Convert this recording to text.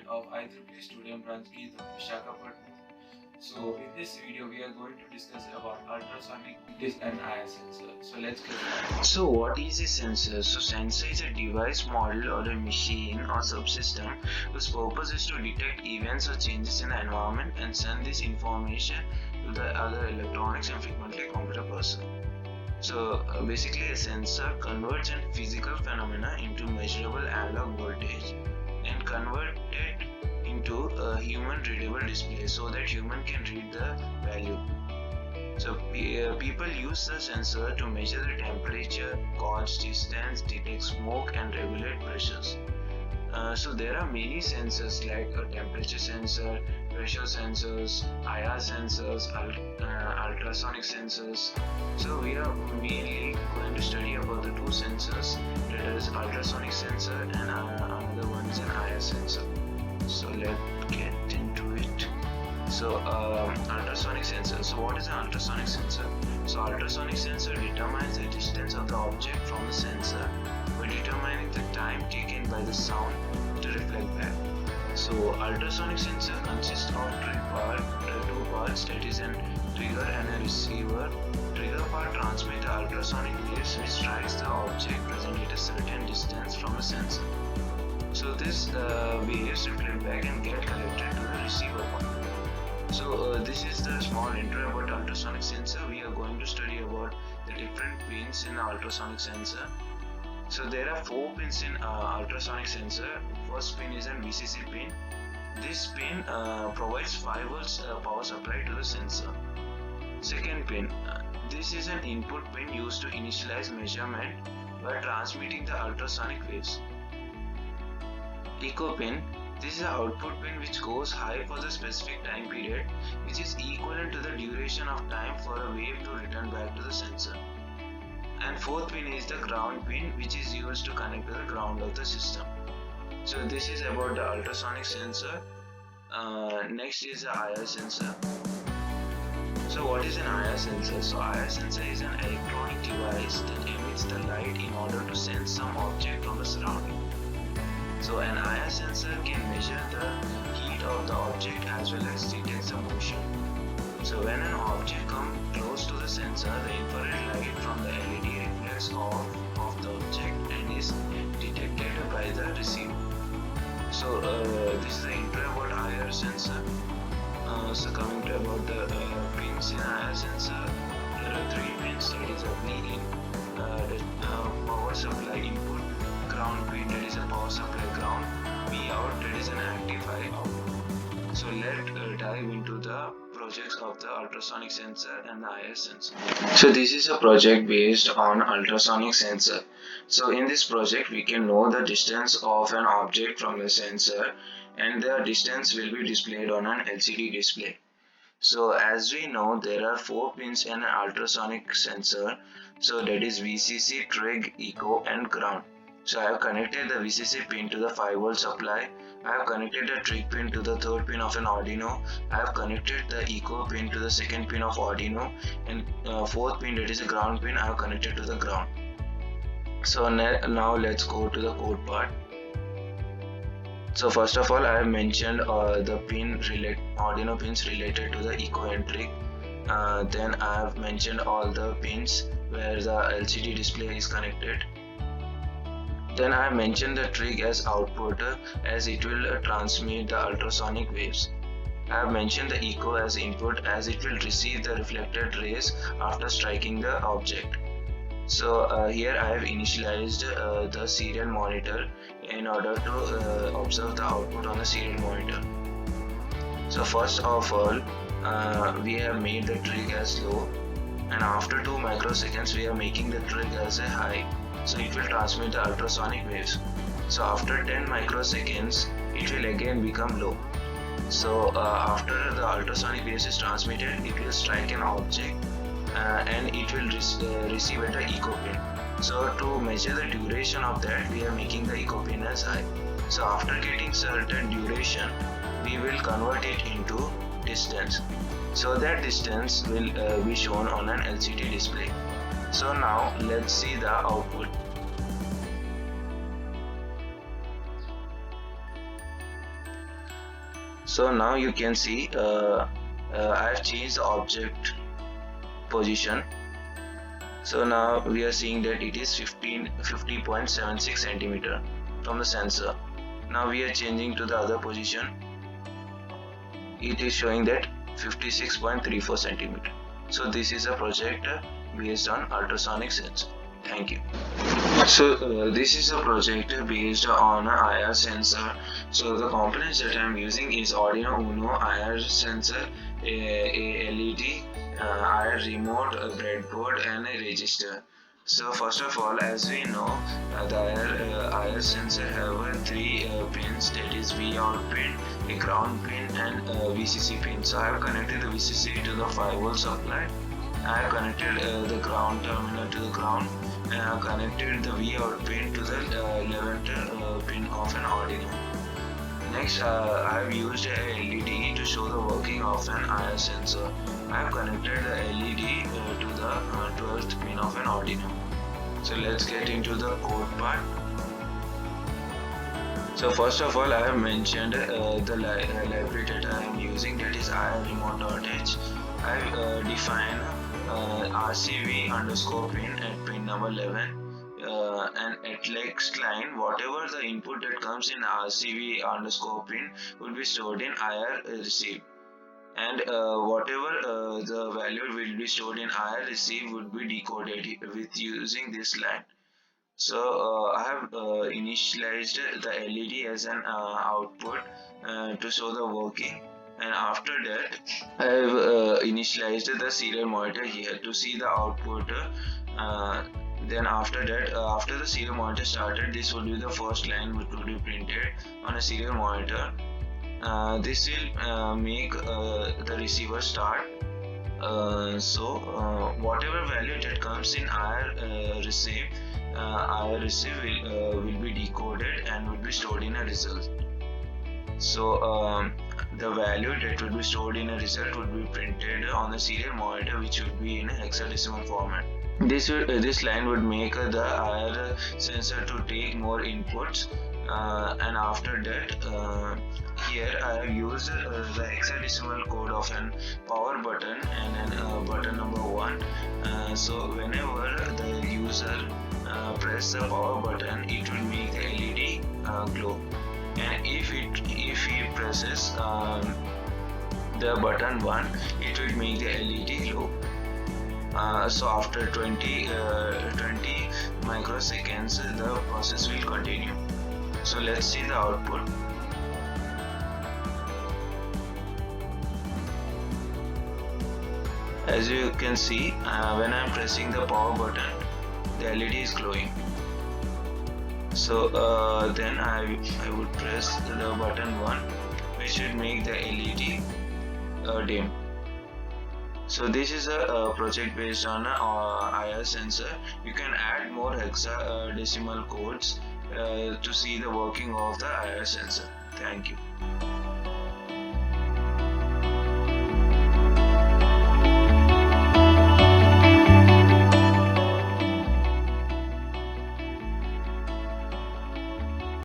of IEEE student branch GITAM, Visakhapatnam. So in this video we are going to discuss about ultrasonic and IR sensor. So let's get started. So what is a sensor? So sensor is a device, model or a machine or subsystem whose purpose is to detect events or changes in the environment and send this information to the other electronics and frequently computer person. So basically a sensor converts a physical phenomena into measurable analog voltage and convert it into a human readable display so that human can read the value. So people use the sensor to measure the temperature, gauge distance, detect smoke and regulate pressures. So there are many sensors like a temperature sensor, pressure sensors, IR sensors, ultrasonic sensors. So we are mainly going to study about the two sensors, that is ultrasonic sensor and another one is an IR sensor. So let's get into it. So ultrasonic sensor. So what is an ultrasonic sensor? So ultrasonic sensor determines the distance of the object from the sensor by determining the time taken by the sound to reflect back. So ultrasonic sensor consists of two parts, that is a trigger and a receiver. Trigger part transmits the ultrasonic waves which strikes the object present at a certain distance from the sensor. So this waves reflect back and get collected to the receiver part. So this is the small intro about ultrasonic sensor. We are going to study about the different pins in the ultrasonic sensor. So there are 4 pins in ultrasonic sensor. First pin is a VCC pin. This pin provides 5 volts power supply to the sensor. Second pin, this is an input pin used to initialize measurement by transmitting the ultrasonic waves. Echo pin, this is an output pin which goes high for the specific time period, which is equivalent to the duration of time for a wave to return back to the sensor. And fourth pin is the ground pin, which is used to connect to the ground of the system. So this is about the ultrasonic sensor. Next is the IR sensor. So what is an IR sensor? So IR sensor is an electronic device that emits the light in order to sense some object from the surrounding. So an IR sensor can measure the heat of the object as well as detect the motion. So when an object comes close to the sensor, the infrared light from the LED reflects off of the object and is detected by the receiver. So this is the intro about IR sensor. So coming to about the pins in IR sensor, there are 3 pins, that is a VIN, the power supply input, ground pin, that is a power supply ground, V out, that is an active high out. So let's dive into the projects of the ultrasonic sensor and the IR sensor. So this is a project based on ultrasonic sensor. So in this project we can know the distance of an object from the sensor and the distance will be displayed on an LCD display. So as we know, there are 4 pins in an ultrasonic sensor, so that is VCC, trig, echo and ground. So I have connected the VCC pin to the 5 volt supply. I have connected the trig pin to the 3rd pin of an Arduino. I have connected the echo pin to the 2nd pin of Arduino, and 4th pin, that is a ground pin, I have connected to the ground. So now let's go to the code part. So first of all, I have mentioned the Arduino pins related to the echo and trig. Then I have mentioned all the pins where the LCD display is connected. Then I have mentioned the trig as output as it will transmit the ultrasonic waves. I have mentioned the echo as input as it will receive the reflected rays after striking the object. So here I have initialized the serial monitor in order to observe the output on the serial monitor. So first of all, we have made the trig as low, and after 2 microseconds we are making the trig as a high. So it will transmit the ultrasonic waves. So after 10 microseconds it will again become low. So after the ultrasonic waves is transmitted, it will strike an object and it will receive at the echo pin. So to measure the duration of that, we are making the echo pin as high. So after getting certain duration, we will convert it into distance. So that distance will be shown on an LCD display. So now let's see the output. So now you can see I've changed the object position. So now we are seeing that it is 50.76 centimeter from the sensor. Now we are changing to the other position. It is showing that 56.34 centimeter. So this is a project based on ultrasonic sensor. Thank you. So this is a project based on an IR sensor. So the components that I am using is Arduino Uno IR sensor, a LED, IR remote, a breadboard, and a register. So first of all, as we know, the IR sensor have three pins, that is V out pin, a ground pin, and a VCC pin. So I have connected the VCC to the 5V supply. I have connected the ground terminal to the ground, and I have connected the V out pin to the 11th pin of an Arduino. Next, I have used a LED to show the working of an IR sensor. I have connected the LED to the 12th pin of an Arduino. So let's get into the code part. So first of all, I have mentioned the library that I am using, that is IR-remote.h. I have defined RCV underscore pin at pin number 11. And at next line, whatever the input that comes in RCV underscore pin will be stored in IR receive, and whatever the value will be stored in IR receive would be decoded with using this line. So I have initialized the LED as an output to show the working, and after that I have initialized the serial monitor here to see the output. Then after that, after the serial monitor started, this would be the first line which would be printed on a serial monitor. This will make the receiver start. Whatever value that comes in IR receive will be decoded and will be stored in a result. So the value that will be stored in a result would be printed on the serial monitor, which would be in a hexadecimal format. This line would make the IR sensor to take more inputs, and after that, here I have used the hexadecimal code of an power button and an button number 1. So whenever the user press the power button, it will make the LED glow, and if he presses the button 1, it will make the LED glow. So after 20 microseconds, the process will continue. So let's see the output. As you can see, when I am pressing the power button, the LED is glowing. So then I would press the button 1, which will make the LED dim. So this is a project based on IR sensor. You can add more hexadecimal codes to see the working of the IR sensor. Thank you.